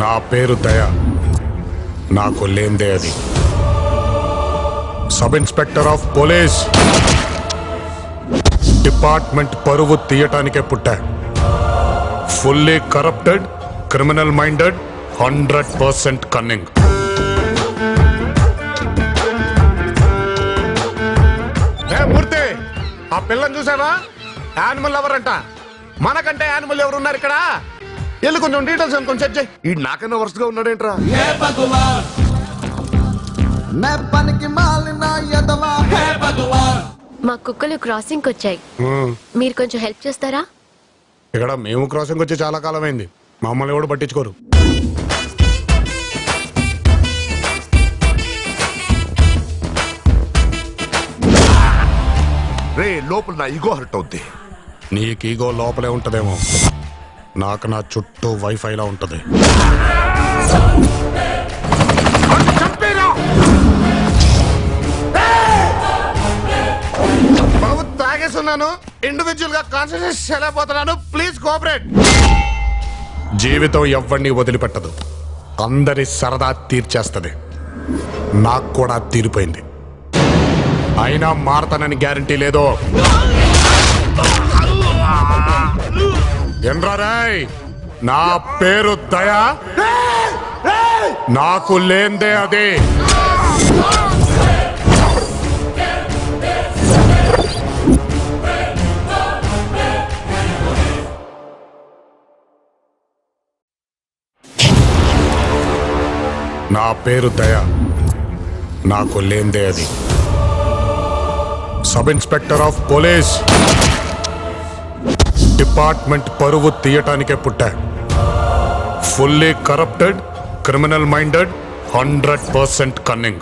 నా పేరు దయ, నాకు లేందే అది. Sub inspector of police, department పరువు తీయటానికే పుట్టా. Fully corrupted, criminal minded, 100% cunning. Murthy, ఆ పిల్లని చూసావా? యానిమల్ లవర్ అంట. మనకంటే యానిమల్ ఎవరు ఉన్నారు ఇక్కడ? వెళ్ళి కొంచెం డీటెయిల్స్ అనుకొని చెక్ చేయి. ఈ నాకన్నా వరుసగా ఉన్నాడేంట్రా? మా కుక్కలు క్రాసింగ్ వచ్చాయి, మీరు కొంచెం హెల్ప్ చేస్తారా? ఇక్కడ మేము క్రాసింగ్ వచ్చి చాలా కాలం అయింది, మమ్మల్ని కూడా పట్టించుకోరు. రే, లోపల నా ఈగో హర్ట్ అవుద్ది. నీకు ఈగో లోపలే ఉంటదేమో, నాకు నా చుట్టూ వైఫైలా ఉంటది. బాబు, తాగేస్తున్నాను, ఇండివిజువల్ గా కాన్సన్ట్రేట్ చేయలేకపోతున్నాను. Please cooperate. జీవితం ఎవ్వడిని వదిలిపెట్టదు, అందరి సరదా తీర్చేస్తది. నాకు కూడా తీరిపోయింది, అయినా మారతానని గ్యారంటీ లేదు. ఎండ్రాయ్, నా పేరు దయా, నాకు లేందే అది. నా పేరు దయా, నాకు లేందే అది. Sub inspector of police, department పరువు తీయటానికే పుట్టా. Fully corrupted, criminal minded, 100% cunning.